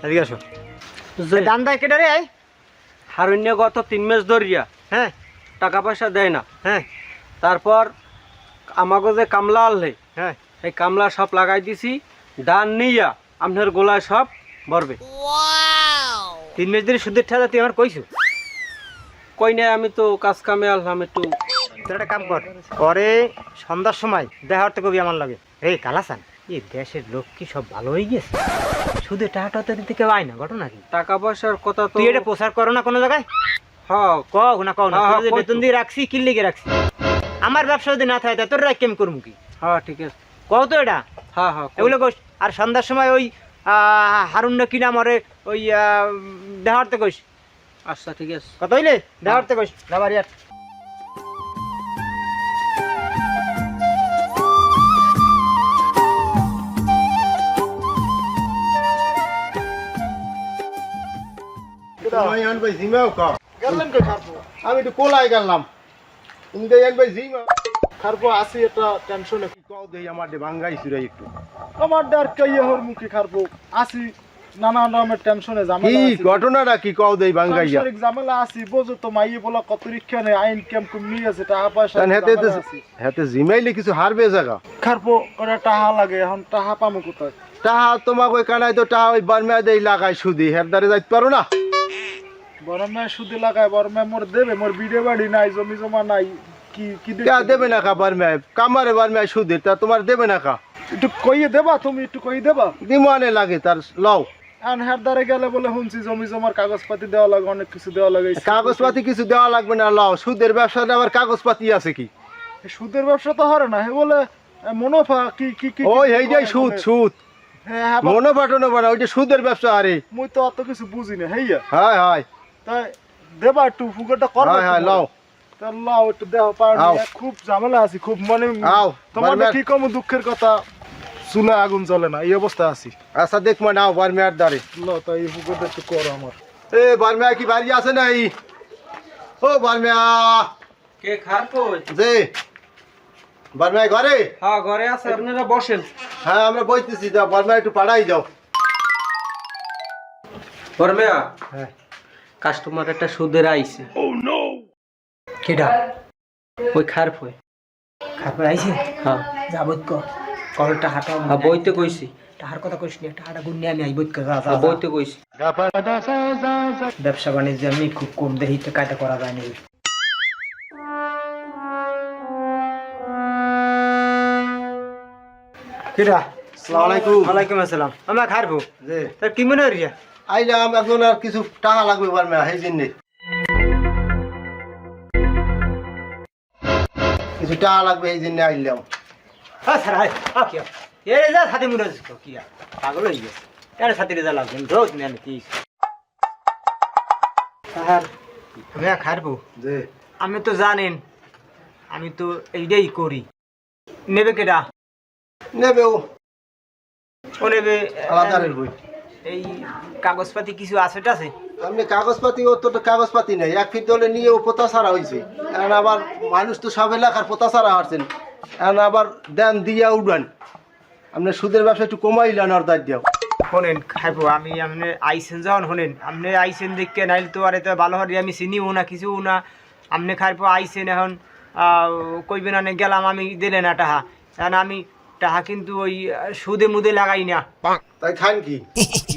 এদিকে আসো। দান দেয় কেটে রে? হারুণ্য গত 3 মাস ধরিয়া হ্যাঁ টাকা পয়সা দেয় না। হ্যাঁ তারপর আমাকে যে কামলা আনলে হ্যাঁ এই কামলা সব লাগাই দিছি, দান নিয়া আপনার গোলায় সব ভরবে। 3 মাস ধরে সুদের ঠেলা তুই আমার কইছো? কই নাই, আমি তো কাজ কামে আনলাম একটু। তোর একটা কাম কর, পরে সন্ধ্যার সময় দেখা করতে কবি আমার লাগে। এই কালাসান, এই দেশের লোক কি সব ভালো হয়ে গেছে? শুধু টাকা দিতে কেউ আয় না, ঘটনা কি? টাকা পয়সার কথা তো তুই এটা প্রচার করো না কোনো জায়গায়? হ্যাঁ কও না কও না, হ্যাঁ, তোর যে কই বেতন তো। দিয়ে রাখছি কি লিগে রাখছি? আমার ব্যবসা যদি না থাকে তোর রাখ কেমন করবো কি? হ্যাঁ ঠিক আছে। কও তো এটা, হ্যাঁ হ্যাঁ কই। এগুলো কোস। আর সন্ধ্যার সময় ওই হারুন না কিনা মরে ওই দেখা করতে কইস। আচ্ছা ঠিক আছে। কত হইলে দেখা করতে কইস যাবার ইয়ার। আমি একটু কোলায় গেলাম, তুমি তো একবার জিমা খারপো আসি এটা টেনশনে কি কও দেই আমার দে ভাঙ্গাইছি রে একটু আমার ডার কাইয়া হর মুখে খারপো আসি নানা রকমের টেনশনে ঝামেলা কি আছে। ঘটনাটা কি কও দেই ভাঙ্গাইয়া? সাংসারিক ঝামেলা আছে, বোঝো তো মাইয়ে বলা কত রিক্ষা নেই, আইন কেম কমনি আছে, টাকা পয়সা তান হেতে হেতে জিমাইলে কিছু হারবে জায়গা। খারপো ওরা টাহা লাগে, এখন টাহা পামু কোথায়? টাহা তোমাক ওই কানাই তো টাহা ওই বারমা দেই লাগাই সুদি হের দ্বারে যাইতে পারো না? বড় মেয়ে সুদে লাগায়, বড় মেয়ে মোর দেবে, মোর বিড়ে বাড়ি নাই, জমি জমা নাই, কি কি কে দেবে না কা বারমা কামারে বারমা সুদি তা তোমার দেবে না কা? একটু কইয়ে দেবা, তুমি একটু কইয়ে দেবা। দিমানে লাগে তার লও। আর হারদারে গেলে বলে শুনছি জমি জমার কাগজপাতি দেওয়া লাগে, অনেক কিছু দেওয়া লাগে। কাগজপাতি কিছু দেওয়া লাগবে না, লও। সুদের ব্যবসাতে আবার কাগজপাতি আছে কি? সুদের ব্যবসা তো হরে না, হে বলে মুনাফা কি কি কি ওই এইটাই সুদ সুদ। হ্যাঁ হ্যাঁ, মনে পাঠানো পারা ওইটা সুদের ব্যবসা আরে। মুই তো অত কিছু বুঝি না হেইয়া। হায় হায় তাই দেবা একটু ফুকটা কর। হায় হায় লও। তা লাও একটু দেহ পার। আও। খুব ঝামেলা আছে, খুব মানে আও, তোমার বারবার- কি কম দুঃখের কথা, চুলা আগুন জ্বলে না, এই অবস্থা আছি। আচ্ছা দেখ মা নাও বারমার দ্বারে। লাও তাই এই ফুকটা একটু করো আমার। এ বারমা কি বাড়ি আছে নাই? ও বারমা কে খারপো? যে বারমা ঘরে? হ্যাঁ ঘরে আছে, আপনারা বসেন। হ্যাঁ আমরা বইতেছি, যাও বারমা একটু পাড়াই যাও। বর্মেয়া হ্যাঁ কাস্টমার একটা সুদের আইছে। কেডা? ওই খারপো। খারাপ আইছে? হ্যাঁ যাবত ক কলটা হাঁটা হ্যাঁ বইতে কইছি। টাহার কথা কইস নি, টাহাটা গুণ নিয়ে আমি আইবত ক। হ্যাঁ বইতে কইছি। ব্যবসা বাণিজ্য আমি খুব কম দেখি, তো কায়দা করা যায় না। কেডা? আসসালামু আলাইকুম। ওয়ালাইকুম আসসালাম। আমরা খারবো। যে তোর কি মনে হইয়া? আইলাম এখন আর কিছু টাকা লাগবে বারমা সেই জন্য। কিছু টাকা লাগবে এই জন্য আইলাম। হ্যাঁ স্যার আয় কি এ যা সাথে মনে হচ্ছে কি আর পাগল হয়ে গেছে। এর সাথে রেজা লাগবে রোজ নেন কি স্যার আমি খারবো। যে আমি তো জানেন আমি তো এইটাই করি। নেবে কেডা? নেবে ও নেবে আলাদারের বই। এই কাগজপাতি কিছু আছে আছে? আপনি কাগজপাতি ও তো কাগজপাতি নেই, এক ফিট দলে নিয়ে ও পোতা ছাড়া হয়েছে। এখন আবার মানুষ তো সব এলাকার পোতা ছাড়া হারছেন, এখন আবার দেন দিয়া উড়ান। আপনি সুদের ব্যবসা একটু কমাইলেন আর দাঁড় দিও। শোনেন খাইবো আমি, আপনি আইসেন যখন শোনেন আপনি আইসেন দেখে নাইলে তো আর এত ভালো হরি আমি চিনিও না কিছু না। আপনি খাইবো আইসেন এখন কইবেন না গেলাম আমি দিলে না টাহা, এখন আমি টাহা কিন্তু ওই সুদে মুদে লাগাই না। তাই খান কি?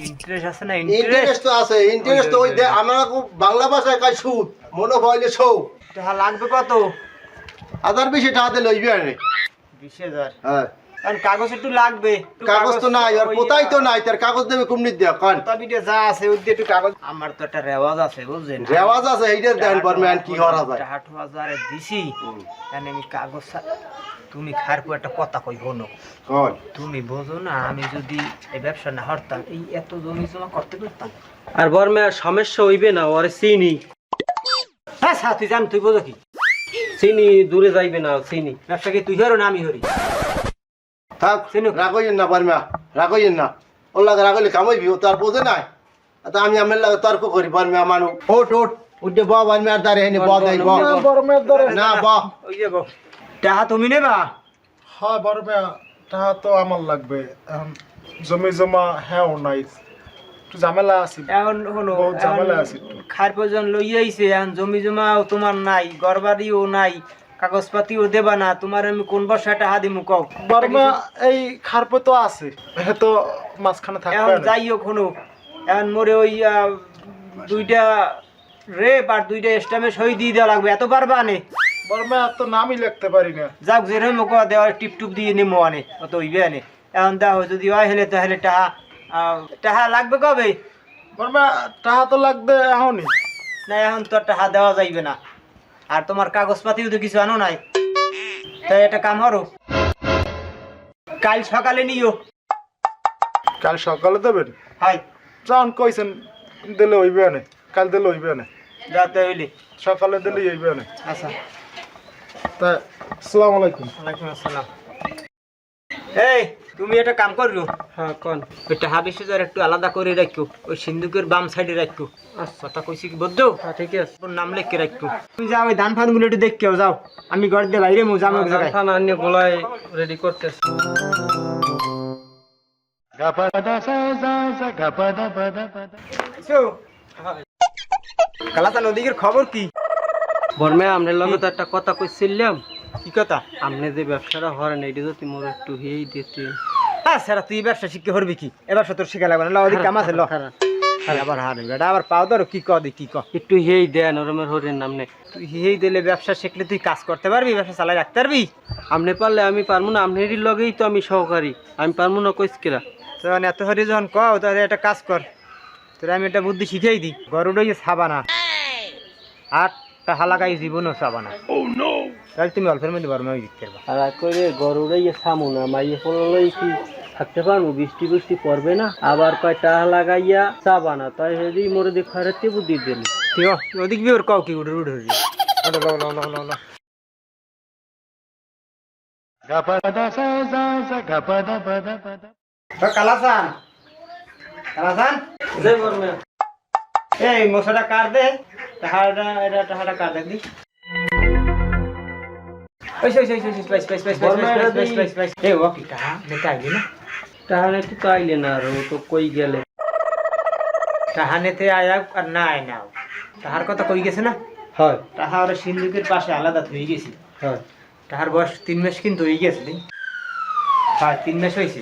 ইন্টারেস্ট আছে না? ইন্টারেস্ট তো আছে, ইন্টারেস্ট তো ওই আমরা বাংলা ভাষায় কাজ সুদ, মনে হইলে সৌ। টাহা লাগবে কত? 1020 টাকা দিলে লইবি আরে। 20,000? হ্যাঁ কারণ কাগজ একটু লাগবে। কাগজ তো নাই, আর ওই, পোতাই তো নাই, তার কাগজ দেবে কুমনি দিয়া কান। তবিটা যা আছে ওই দিয়ে একটু কাগজ। আমার তো একটা রেওয়াজ আছে বুঝছেন, রেওয়াজ আছে, এইটার দেন পারবেন কি করা যায়। টাকা 8,000 দিছি মানে আমি কাগজ তুমি খারপো একটা কথা কই হনো। কই তুমি বোঝো না আমি যদি এই ব্যবসা না হরতাম এই এত জমি জমা করতে পারতাম? আর বর্মেয়া সমস্যা হইবে না, ওরে চিনি হ্যাঁ স্যার তুই জান, তুই বোঝো কি চিনি দূরে যাইবে না, চিনি। ব্যবসা কি তুই হরো না আমি হরি? থাক রাগইন না পারমা, রাগইন না। ওর লাগে রাগলে কামাইবি, ও তার বোঝে নাই। তা আমি আমার লাগে তর্ক করি পারমা মানু। ওট ওট উঠে ব পারমা আর দাঁড়ে হেনে ব দেই ব। বড় মেয়ের ধরে না ব। ওই যে টাকা তুমি নেবা? হ্যাঁ বড় মেয়ে টাকা তো আমার লাগবে, এখন জমি জমা হ্যাঁ নাই, একটু ঝামেলা আছে, এখন হলো বহুত ঝামেলা আছে একটু। খার প্রয়োজন লই আইছে, এখন জমি জমাও তোমার নাই, ঘরবাড়িও নাই, কাগজপাতিও দেবা না, তোমার আমি কোন বর্ষা টাকা দিমু কও? বর্মা এই খারপো তো আছে, হে তো মাঝখানে থাকবে এখন না। যাই হোক হলো, এখন মোরে ওই দুইটা রেপ আর দুইটা স্টামে সই দিয়ে দেওয়া লাগবে, এত পারবা নে? বর্মা আর তো নামই লিখতে পারি না। যাক যেরকম কোয়া দেওয়া টিপ টুপ দিয়ে নেমো আনে, অত হইবে আনে। এখন দেখো যদি হয় হেলে তাহলে টাহা টাহা লাগবে কবে? বর্মা টাকা তো লাগবে এখনই। না এখন তো টাহা দেওয়া যাইবে না, আর তোমার কাগজপাতিও তো কিছু আনো নাই, তাই একটা কাম করো, কাল সকালে নিও। কাল সকালে দেবেন? হাই যখন কইছেন দিলে হইবে না, কাল দিলে হইবে না, যাতে হইলে সকালে দিলেই হইবে না। আচ্ছা। তা আসসালামু আলাইকুম। ওয়ালাইকুম আসসালাম। এই তুমি একটা কাম করলো, হ্যাঁ কোন? ওই টাহা বেশি একটু আলাদা করে রাখো, ওই সিন্ধুকের বাম সাইডে রাখো। কথা কইছি কি বুঝছো? হ্যাঁ ঠিক আছে। তোর নাম লিখে রাখো। তুমি যাও ওই ধান ফান গুলো একটু দেখকেও যাও, আমি ঘর দিয়ে বাইরে মু যাবো এক জায়গায়। থানা আনিয়ে গোলায় রেডি করতেছি। কালাতা নদীর খবর কি? বর্মে আপনার লগে তো একটা কথা কইছিলাম, কি কথা? আপনি যে ব্যবসাটা হরেন এইটা যদি মোর একটু হেই দিতে। হ্যাঁ স্যার, তুই ব্যবসা শিখতে পারবি কি? এবার তোর শিখা লাগবে না, ওদিক কাম আছে ল। আবার হারে বেটা আবার পাও ধরো, কি ক দি কি ক? একটু হেই দেন ওরমের হরেন নামনে। তুই এই দিলে ব্যবসা শিখলে তুই কাজ করতে পারবি, ব্যবসা চালাই রাখতে পারবি? আপনি পারলে আমি পারবো না, আপনারই লগেই তো আমি সহকারী, আমি পারবো না কইসকিরা। তখন এত হরি যখন কও তাহলে একটা কাজ কর, তোর আমি একটা বুদ্ধি শিখেই দিই। গরুটা ছাবা না, আর টাহা লাগাই জীবনও চাবা না, তাহলে তুমি অল্পের মধ্যে বর্মা দিতে পারবা। আর করে গরুরাই সামু না, মাইয়ে পড়লেই কি থাকতে পারবো? বৃষ্টি বৃষ্টি পড়বে না, আবার কয় টাহা লাগাইয়া চাবা না, তাই হেদি মোরে দিয়ে খয়রাতে বুদ্ধি দিল। ঠিক আছে ওদিক বিয়ে কও কি উঠে উঠে কালাসান কালাসান জয় বর্মা। এই মশাটা কার দে, টাহাটা এটা টাহাটা কার দেখি। ওই ওই ওই ওই spice spice spice spice spice spice এই ও কি টাহা নেতা আইলি না? তাহলে একটু তাইলে না, আর ও তো কই গেলে। টাহা নেতে আয়া আর না আয় নাও, টাহার কথা কই গেছে না? হয় টাহা ওরা সিন্ধুকের পাশে আলাদা হয়ে গেছি। হয়। টাহার বয়স 3 মাস কিন্তু হয়ে গেছে। হ্যাঁ 3 মাস হয়েছে,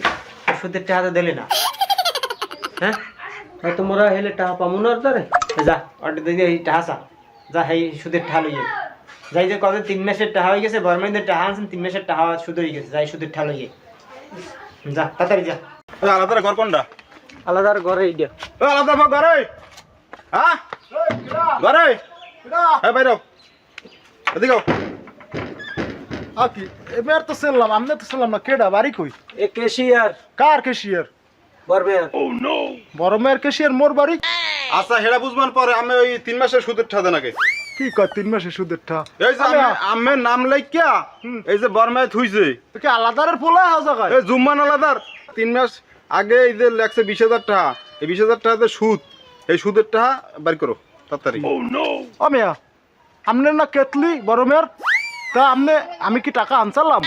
সুদের টাকা তো দিলে না। হ্যাঁ হয়তো মোরা হেলে টাকা পাবো না তারে। যা অর্ডার দিয়ে এই টাকা চা, যা এই সুদের টাকা লইয়ে যাই, যে কত 3 মাসের টাকা হয়ে গেছে, বর্মাইদের টাকা আনছেন 3 মাসের টাকা সুদ হয়ে গেছে, যাই সুদের টাকা লইয়ে যা তাড়াতাড়ি যা। আলাদা ঘর কোনটা? আলাদা আর ঘরে এইটা। আলাদা ঘরে? হ্যাঁ ঘরে? হ্যাঁ বাইরে এদিকে কি এবার তো শুনলাম, আমি তো শুনলাম না। কেডা বাড়ি কই? এ কেশিয়ার। কার কেশিয়ার? বর্মা। বড় মেয়ের কেশিয়ার মোর বাড়ি? আচ্ছা হেরা বুঝবার পরে আমি ওই 3 মাসের সুদের ঠা দেন আগে। কি কয় 3 মাসের সুদের ঠা? এই যে আমের নাম লাইকা এই যে বর্মায় থুইছে, কি আলাদারের পোলা হাও জায়গায়? এই জুম্মান আলাদার 3 মাস আগে এই যে লাগছে 20,000 টাকা, এই 20,000 টাকাতে সুদ, এই সুদের টাকা বের করো তাড়াতাড়ি। ও মিয়া আমনে না কেতলি বড় মেয়ের? তা আমনে আমি কি টাকা আনসালাম?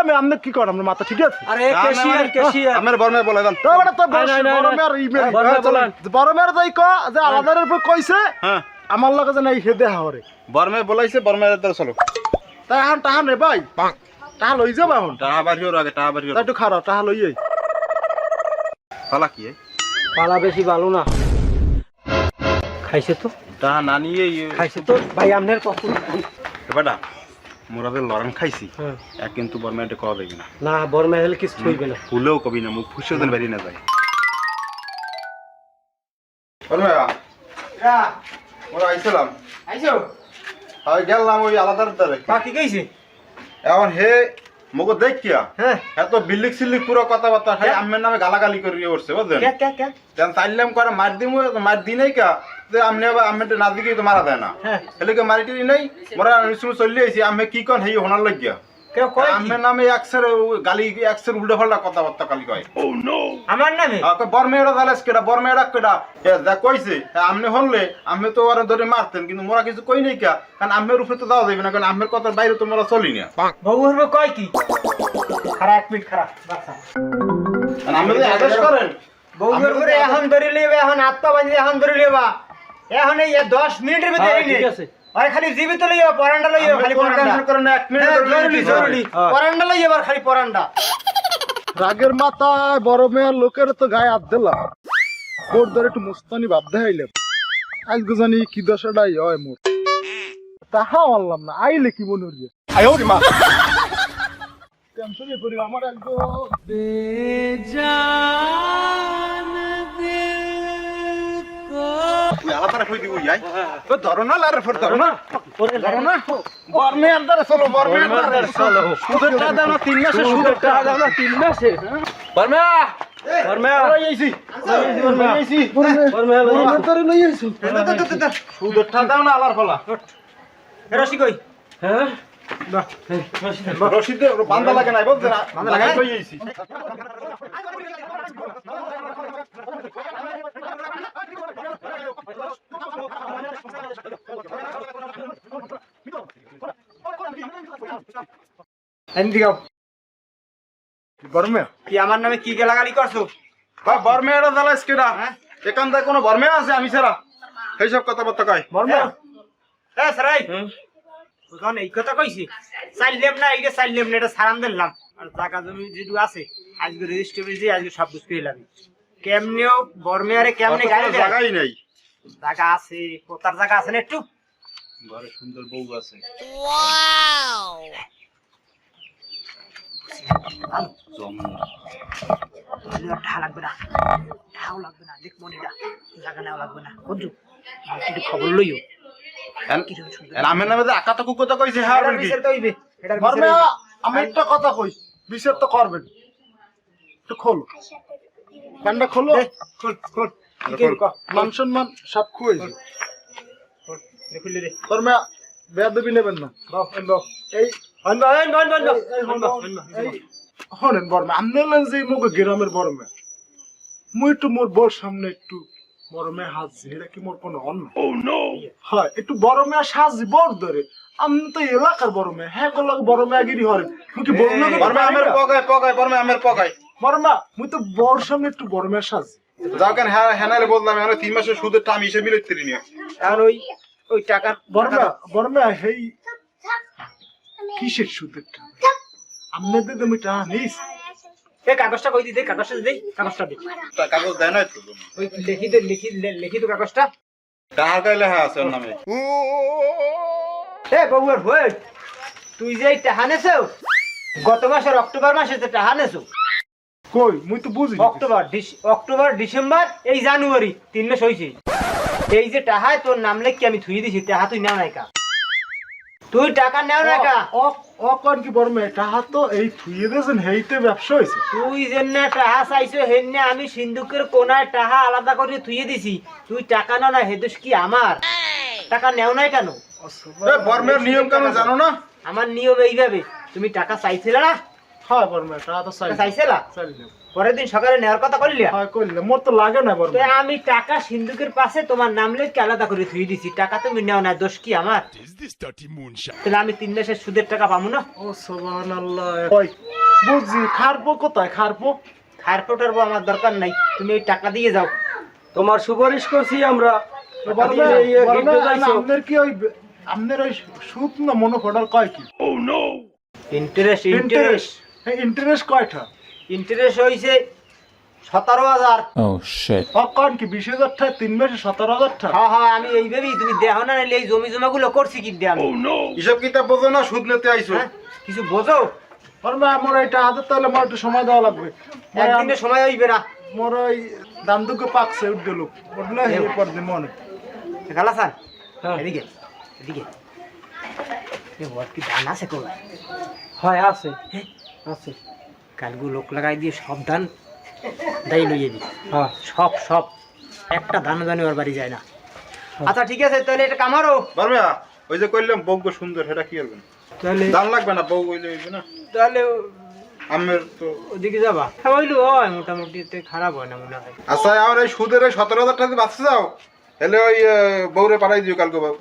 আমি আমনে কি কর, আমনে মাথা ঠিক আছে? আরে কেশিয়ার কেশিয়ার। আমার বর্মায় বলে দেন। তো বেটা তো নাই, নাই, নাই, বড় নাই। মেয়ের ইমেল বড় বলেন। বড় মেয়ের যাই ক যে আলাদারের উপর কইছে হ্যাঁ আমার লগে যে নাই হেদে হাওরে। বর্মায় বলাইছে, বর্মায় দ্বারা চলো। তাই এখন টাহা নে ভাই, টাহা লই যাবা এখন। টাকা বাড়িও আগে, টাকা বাড়িও। তা একটু খারাপ টাহা লই আই। পালা কি পালা বেশি ভালো না। খাইছে তো, টাকা না নিয়ে খাইছে তো ভাই আপনার কখন। বেটা মোরাদের লড়ান খাইছি, হ্যাঁ। এক কিন্তু বর্মায় কওয়া দেবে না, না বর্মা হেলে কিছু হইবে না। ভুলেও কবি না, মুখ ফুসে দেন বেরিয়ে না যায়। বর্মায় যা ওরা আইছিলাম, আইছো আমি গেলাম ওই আলাদার দ্বারে। বাকি কইছে? এখন হে মগো দেখিয়া হ্যাঁ এত বিল্লিক সিল্লিক পুরো কথাবার্তা খালি কে? আমের নামে গালাগালি করে উঠছে বুঝলেন। কে কে কে তেন চাইলাম করে মার দিমু, মার দি নাই কা যে আমনে আবার আমের না দিকে তো মারা দেয় না, হ্যাঁ। হেলিকে মারিটি নাই মোরা নিশ্চয় চলে আইছি। আমি কি কন হেই হোনার লাগিয়া কেউ কয় কি? আমের নামে একসের গালি, একসের উল্টা পাল্টা কথাবার্তা কালি কয়। আমার নামে? বর্মেড়া দালাস কেডা, বর্মেড়া কেডা যা কইছে আমনে হনলে আমি তো ওরা ধরে মারতেন, কিন্তু মোরা কিছু কই নাই কা, কারণ আমের উপরে তো দেওয়া যাবে না, কারণ আমের কথার বাইরে তো মোরা চলি না। বউ হরবে কয় কি? খারাপ 1 মিনিট খারাপ বাচ্চা। আর আপনি যদি আদেশ করেন বউয়ের করে এখন ধরে লিবা, এখন আত্মা বাঁধি এখন ধরে লিবা, এখন এই 10 মিনিটের ভিতরে হ্যাঁ, এনে ঠিক আছে। আর খালি জীবিত লইয়া পরান্ডা লইয়া খালি পরান্ডা করেন না, 1 মিনিট হ্যাঁ, ধরে জরুরি নিতে হবে। জরুরি পরান্ডা লইয়া আবার খালি পরান্ডা। রাগের মাথায় বড় মেয়ের লোকের তো গায়ে হাত দিলাম, ওর ধরে একটু মুস্তানি ভাব দেখাইলাম, আজকে জানি কি দশাটাই হয় মোর, তাহা মানলাম না, আইলে কি মনে হইবে টেনশনে পড়ি আমার একদম তুই আলাদা কই দিবি যাই তো ধরো না লারে ফর ধরো না বর্মে আন্দার চলো বর্মে আন্দার চলো সুদের টাকা দাও না 3 মাসে সুদের টাকা দাও না 3 মাসে বর্মা বর্মা এইছি বর্মা ধরে লই আইছো সুদের টাকা দাও না আলার ফলা রশি কই? হ্যাঁ রশিদে বান্দা লাগে নাই বলতে না বান্দা লাগে কই এইছি এদিকে যাও। বর্মে কি আমার নামে কি গালাগালি করছো? বা বর্মে এর দালাস কেডা এখান থেকে কোনো বর্মে আছে আমি ছাড়া এই সব কথাবার্তা কই বর্মে হ্যাঁ সরাই বুঝুন এই কথা কইছি, চাইলেম না এইটা চাইলেম না, এটা সারান দিলাম। আর জায়গা জমি যেটু আছে আজকে রেজিস্ট্রি দিয়ে আজকে সব বুঝ পেলাম। কেমনেও বর্মে আরে কেমনে গাড়ি দেয়? জায়গাই নাই জায়গা আছে, কোথার জায়গা আছে না একটু? ঘরে সুন্দর বউ আছে ঢা লাগবে না, ঢাও লাগবে না, দেখ মনে জায়গা নেওয়া লাগবে না, বুঝছো? একটু খবর লইও। রামের নামে যে আকাতা কুকুতা কইছে হ্যাঁ এটার কি বিচার তো হইবে, এটার বিচার বর্মে হইবে। আমি একটা কথা কই, বিচার তো করবেন, একটু খোলো কান্ডা খোলো, দে, খোল, খোল। কি করবি ক? মান সম্মান সব খুঁয়েছে। খোল, দে, খুললে দে। বর্মে বেয়াদবি নেবেন না, বাও, বাও। এই হন বাও, হন বাও, হন বাও, এই হন বাও, হন বাও, হন এই বাও। হনেন বর্মে আপনি হলেন যে মুখ গ্রামের বর্মে, মুই একটু মোর বর সামনে একটু বর্মে হাজি, এটা কি মোর কোনো অন্য? হয় একটু বর্মে সাজি বর ধরে, আমি তো এলাকার বর্মে, হ্যাঁ গোলাক বর্মে আগিরি হরেন, মুই কি বর্মে বর্মে আমের পগায় পগায় বর্মে আমের পগায় বর্মা মুই তো বর সামনে একটু বর্মে সাজি। যাও কেন হ্যাঁ হ্যানারে বললাম এখন 3 মাসের সুদের টাকা আমি হিসেবে মিলাইতে পারি না আর ওই টাকার বর্মা বর্মা হেই কিসের সুদের টাকা? আপনাদের তুমি টাকা নিস? এই কাগজটা কই দিতে, কাগজটা দে, কাগজটা দে। কাগজ দেয় না তো ওই লিখিত কাগজটা। টাকার গায়ে লেখা আছে ওর নামে এ বাবুর হই, তুই যে এই টাকা নেছো গত মাসের অক্টোবর মাসে যে টাকা নেছো, কই মুই তো বুঝি না। অক্টোবর ডিসেম্বর এই জানুয়ারি 3 মাস হইছে। এই যে টাকা তোর নাম লেখি আমি থুই দিছি, টাকা তুই নাও নাই কা, তুই টাকা নাও না কা। ও কোন কি বর্মে টাকা তো এই থুইয়ে দেন, হেইতে ব্যবসা হইছে। তুই যেনে টাকা চাইছো হেনে আমি সিন্ধুকের কোনায় টাকা আলাদা করে থুইয়ে দিছি, তুই টাকা নাও না, হেদুস কি আমার টাকা নেও নাই কেন? এ বর্মের নিয়ম কেন জানো না আমার নিয়ম এইভাবে, তুমি টাকা চাইছিলে না, হ্যাঁ বর্মে টাকা তো চাই চাইছিলা, চাইলে পরের দিন সকালে নেওয়ার কথা কইলিয়া, হ্যাঁ কইলে মোর তো লাগে না তো বর্মে। আমি টাকা সিন্ধুকের পাশে তোমার নাম লিখে আলাদা করে থুই দিছি, টাকা তুমি নেও না, দোষ কি আমার? তাহলে আমি 3 মাসের সুদের টাকা পাবো না? ও সুবহানাল্লাহ, কই বুঝি খারপো কোথায় খারপো? খারপোটার আমার দরকার নাই, তুমি এই টাকা দিয়ে যাও। তোমার সুপারিশ করছি আমরা। বর্মে এই বর্মে গিফট যাইছো। আপনাদের কি ওই আপনাদের ওই সুদ না মনোফডাল কয় কি? ইন্টারেস্ট ইন্টারেস্ট ইন্টারেস্ট কয়টা? ইন্টারেস্ট হইছে 17,000। কোন কি 20,000 টাকা 3 মাসে 17,000 টাকা? হ্যাঁ হ্যাঁ, আমি এইভাবেই, তুমি দেখো না নাইলে এই জমি জমাগুলো করছি কি দিয়ে আমি, হিসাব কিতাব বোঝো না সুদ নিতে আইছো হ্যাঁ? কিছু বোঝো? বর্মে আমার এটা হাতে তাহলে আমার একটু সময় দেওয়া লাগবে। একদিনের সময় হইবে না। মোর ওই দাম দুকে পাকছে উঠল উঠলে এরপর দিন মনে খালাসান হ্যাঁ। এদিকে এদিকে, এ ওর কি ধান আছে কোন? হয় আছে হ্যাঁ? আছে। কালগু লোক লাগাই দিয়ে সব ধান দাই লই যাবি, হ্যাঁ সব একটা ধান জানি ওর বাড়ি যায় না। আচ্ছা ঠিক আছে, তাহলে এটা কামারো, বর্মে ওই যে কইলাম বউগো সুন্দর সেটা কি করবেন তাহলে দাম লাগবে না বউ কইলে হইবে না তাহলে আমের তো ওদিকে যাবা, হইলো হয় মোটামুটি, এতে খারাপ হয় না মনে হয়। আচ্ছা আমার এই সুদের ওই 17,000 টাকা বাঁচতে যাও তাহলে ওই বউরে পাঠাই দিও কালকে বাবু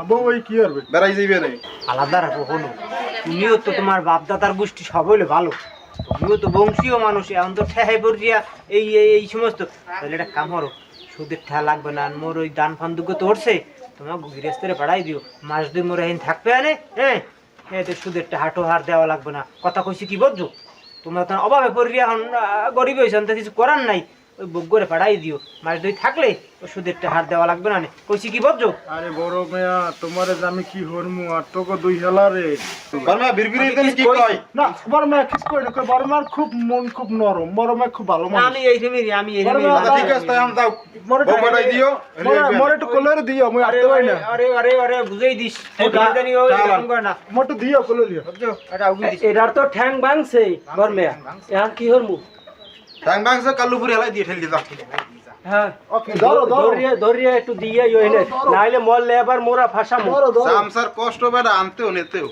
বউ ওই কি করবে? বেড়াই যাইবে না আলাদা রাখো হলো, তুমিও তো তোমার বাপ দাদার গোষ্ঠী সব হইলে ভালো, তুমিও তো বংশীয় মানুষ, এখন তো ঠেহাই পড়িয়া এই এই এই সমস্ত, তাহলে একটা কাম করো, সুদের ঠেহা লাগবে না, মোর ওই দান ফান দুঃখ তো উঠছে, তোমার গৃহস্থরে পাঠাই দিও, মাস দুই মোর এখন থাকবে আনে, হ্যাঁ তো সুদের হাটো হার দেওয়া লাগবে না, কথা কইছি কি বুঝছো? তোমরা তো অভাবে পড়িয়া এখন গরিব হয়েছেন, তো কিছু করার নাই, ওই বগ্গরে পাঠাই দিও, মাস দুই থাকলে ওই সুদের হার দেওয়া লাগবে না, কইছি কি বুঝছো? আরে বড় মেয়া তোমারে যে আমি কি হরমু আর তোকে দুই হেলা রে বর্মা বিড়বিড়ি দেন কি কয় না বড় মেয়া কিছু কই না কই বড় মার খুব মন খুব নরম বড় মেয়া খুব ভালো মানুষ আমি এই ফেমিলি, আমি এই বড় ফেমিলি। মেয়া, আচ্ছা, ঠিক আছে তাই আমরা যাও মরে বৌমাটাই দিও মরে একটু কলরে দিও আমি আরে আটতে পারি না আরে আরে আরে বুঝাই দিস, এই ও জানি ও চালান। এরকম করে না, মোটু দিও কলরে দিও বুঝছো? এটা উগি দিস। এটার তো ঠ্যাং ভাঙছে বর্মেয়া, এখন কি হরমু? টাং বাংসে কালুপুরি হেলাই দিয়ে ঠেল দিতা হ্যাঁ ওকে ধরো ধরো ধরিয়া একটু দিয়ে নাইলে মরলে আবার মোরা ফাঁসামু। ধরো ধরো সামসার কষ্ট বেড়া আনতেও নিতেও